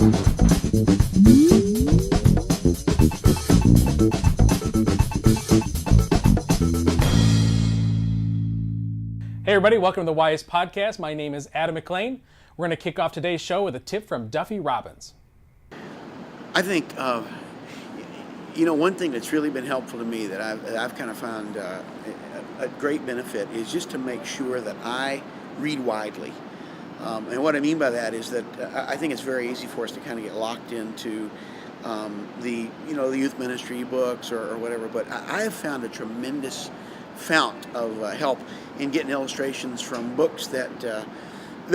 Hey everybody, welcome to the Wise Podcast. My name is Adam McLean. We're going to kick off today's show with a tip from Duffy Robbins. I think, one thing that's really been helpful to me that I've kind of found a great benefit is just to make sure that I read widely. And what I mean by that is that I think it's very easy for us to kind of get locked into the youth ministry books or whatever, but I have found a tremendous fount of help in getting illustrations from books that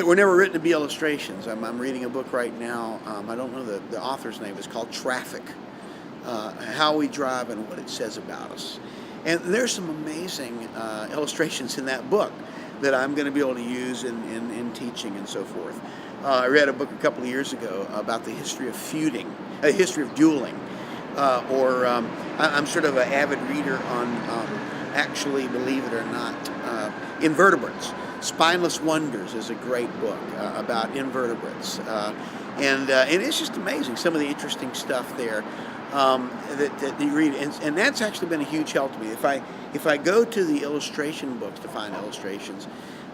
were never written to be illustrations. I'm reading a book right now. I don't know the author's name. It's called Traffic, How We Drive and What It Says About Us. And there's some amazing illustrations in that book that I'm going to be able to use in teaching and so forth. I read a book a couple of years ago about the history of feuding, a history of dueling. I'm sort of an avid reader on actually, believe it or not, invertebrates. Spineless Wonders is a great book about invertebrates, and it's just amazing some of the interesting stuff there that you read, and that's actually been a huge help to me. If I go to the illustration books to find illustrations,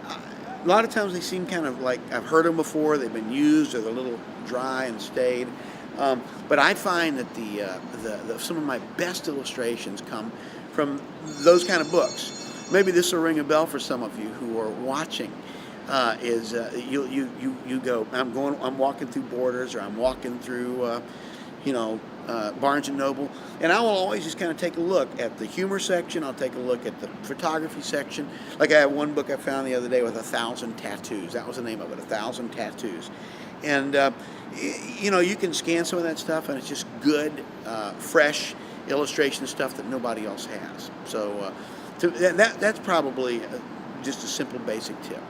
a lot of times they seem kind of like I've heard them before, they've been used, or they're a little dry and staid. But I find that the some of my best illustrations come from those kind of books. Maybe this will ring a bell for some of you who are watching. You go. I'm walking through Borders, or I'm walking through, Barnes and Noble, and I will always just kind of take a look at the humor section. I'll take a look at the photography section. Like I have one book I found the other day with 1,000 tattoos. That was the name of it, 1,000 tattoos. And you can scan some of that stuff, and it's just good, fresh illustration stuff that nobody else has. So that's probably just a simple, basic tip.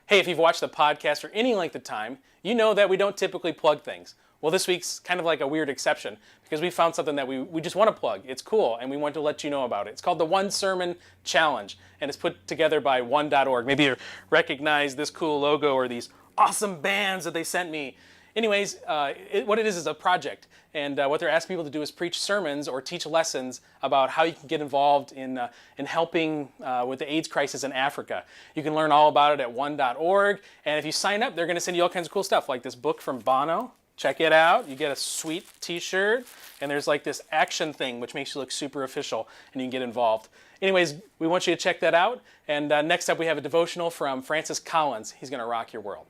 Hey, if you've watched the podcast for any length of time, you know that we don't typically plug things. Well, this week's kind of like a weird exception because we found something that we just want to plug. It's cool, and we want to let you know about it. It's called the One Sermon Challenge, and it's put together by one.org. Maybe you recognize this cool logo or these awesome bands that they sent me. Anyways, what it is a project, and what they're asking people to do is preach sermons or teach lessons about how you can get involved in helping with the AIDS crisis in Africa. You can learn all about it at one.org, and if you sign up, they're going to send you all kinds of cool stuff, like this book from Bono. Check it out. You get a sweet t-shirt, and there's like this action thing which makes you look super official, and you can get involved. Anyways, we want you to check that out, and next up we have a devotional from Francis Collins. He's going to rock your world.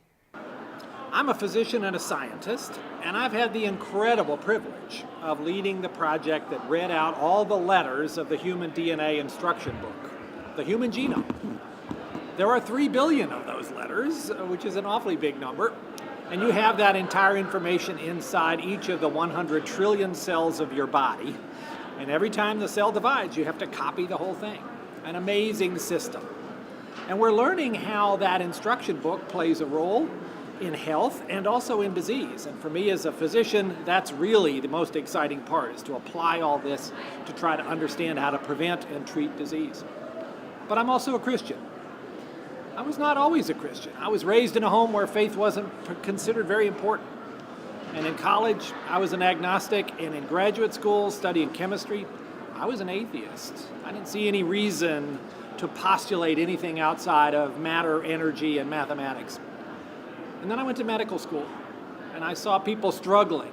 I'm a physician and a scientist, and I've had the incredible privilege of leading the project that read out all the letters of the human DNA instruction book, the human genome. There are 3 billion of those letters, which is an awfully big number, and you have that entire information inside each of the 100 trillion cells of your body, and every time the cell divides, you have to copy the whole thing. An amazing system. And we're learning how that instruction book plays a role in health and also in disease. And for me as a physician, that's really the most exciting part, is to apply all this to try to understand how to prevent and treat disease. But I'm also a Christian. I was not always a Christian. I was raised in a home where faith wasn't considered very important. And in college, I was an agnostic, and in graduate school, studying chemistry, I was an atheist. I didn't see any reason to postulate anything outside of matter, energy, and mathematics. And then I went to medical school, and I saw people struggling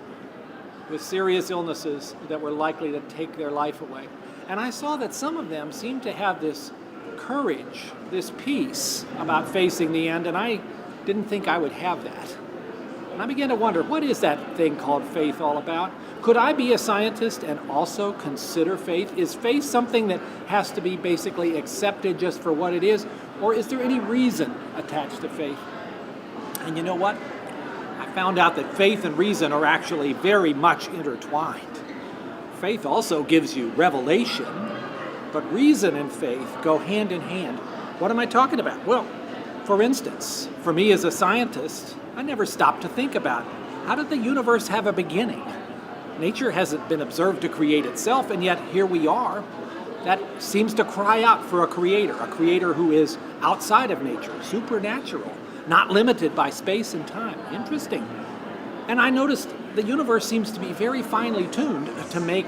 with serious illnesses that were likely to take their life away. And I saw that some of them seemed to have this courage, this peace about facing the end, and I didn't think I would have that. And I began to wonder, what is that thing called faith all about? Could I be a scientist and also consider faith? Is faith something that has to be basically accepted just for what it is, or is there any reason attached to faith? And you know what? I found out that faith and reason are actually very much intertwined. Faith also gives you revelation, but reason and faith go hand in hand. What am I talking about? Well, for instance, for me as a scientist, I never stopped to think about, how did the universe have a beginning? Nature hasn't been observed to create itself, and yet here we are. That seems to cry out for a creator who is outside of nature, supernatural, not limited by space and time. Interesting. And I noticed the universe seems to be very finely tuned to make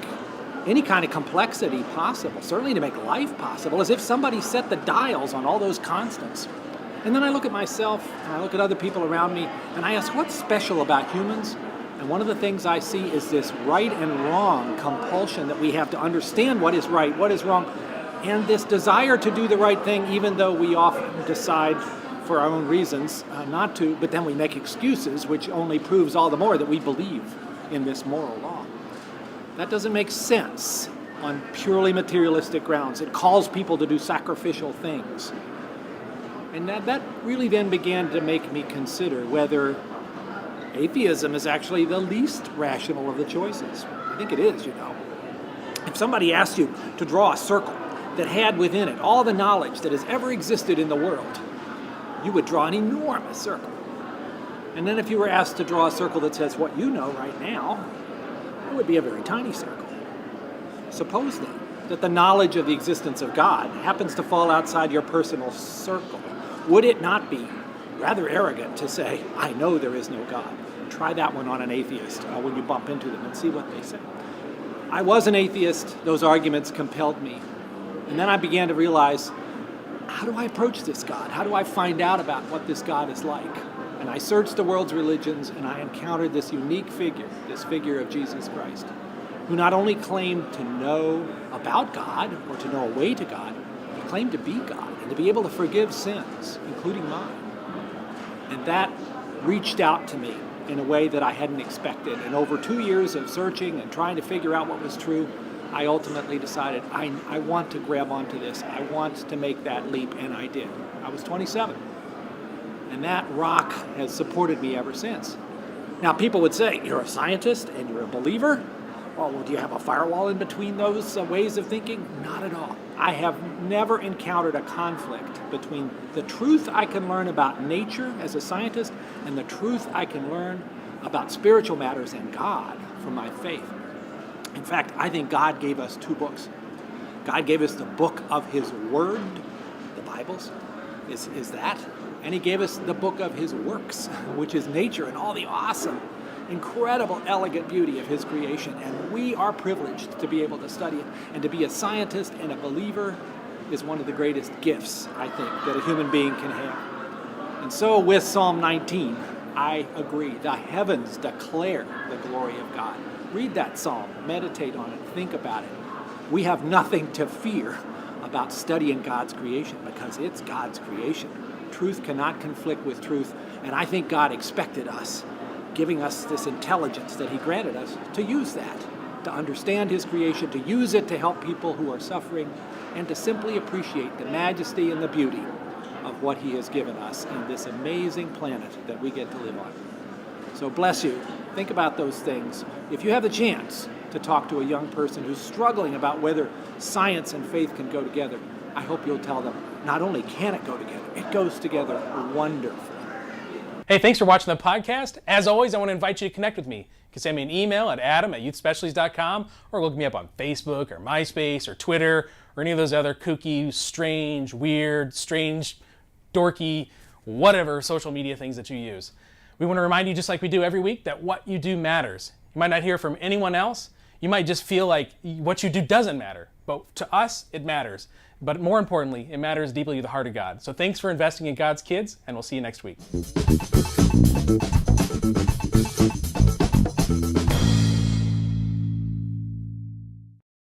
any kind of complexity possible, certainly to make life possible, as if somebody set the dials on all those constants. And then I look at myself, and I look at other people around me, and I ask, what's special about humans? And one of the things I see is this right and wrong compulsion that we have to understand what is right, what is wrong, and this desire to do the right thing, even though we often decide for our own reasons not to, but then we make excuses, which only proves all the more that we believe in this moral law. That doesn't make sense on purely materialistic grounds. It calls people to do sacrificial things. And that really then began to make me consider whether atheism is actually the least rational of the choices. I think it is, If somebody asked you to draw a circle that had within it all the knowledge that has ever existed in the world, you would draw an enormous circle. And then if you were asked to draw a circle that says what you know right now, it would be a very tiny circle. Suppose then that the knowledge of the existence of God happens to fall outside your personal circle. Would it not be rather arrogant to say, I know there is no God? Try that one on an atheist when you bump into them and see what they say. I was an atheist. Those arguments compelled me. And then I began to realize, how do I approach this God? How do I find out about what this God is like? And I searched the world's religions, and I encountered this unique figure, this figure of Jesus Christ, who not only claimed to know about God or to know a way to God, he claimed to be God and to be able to forgive sins, including mine. And that reached out to me in a way that I hadn't expected. And over 2 years of searching and trying to figure out what was true, I ultimately decided I want to grab onto this. I want to make that leap, and I did. I was 27. And that rock has supported me ever since. Now, people would say, you're a scientist and you're a believer? Well, do you have a firewall in between those ways of thinking? Not at all. I have never encountered a conflict between the truth I can learn about nature as a scientist and the truth I can learn about spiritual matters and God from my faith. In fact, I think God gave us 2 books. God gave us the book of His Word, the Bibles, is that. And He gave us the book of His works, which is nature and all the awesome, incredible, elegant beauty of His creation. And we are privileged to be able to study it. And to be a scientist and a believer is one of the greatest gifts, I think, that a human being can have. And so with Psalm 19, I agree. The heavens declare the glory of God. Read that psalm, meditate on it, think about it. We have nothing to fear about studying God's creation because it's God's creation. Truth cannot conflict with truth, and I think God expected us, giving us this intelligence that He granted us, to use that, to understand His creation, to use it to help people who are suffering, and to simply appreciate the majesty and the beauty of what He has given us in this amazing planet that we get to live on. So bless you. Think about those things. If you have the chance to talk to a young person who's struggling about whether science and faith can go together, I hope you'll tell them, not only can it go together, it goes together wonderfully. Hey, thanks for watching the podcast. As always, I want to invite you to connect with me. You can send me an email at adam@youthspecialties.com or look me up on Facebook or MySpace or Twitter or any of those other kooky, strange, weird, strange, dorky, whatever social media things that you use. We want to remind you, just like we do every week, that what you do matters. You might not hear from anyone else. You might just feel like what you do doesn't matter. But to us, it matters. But more importantly, it matters deeply to the heart of God. So thanks for investing in God's kids, and we'll see you next week.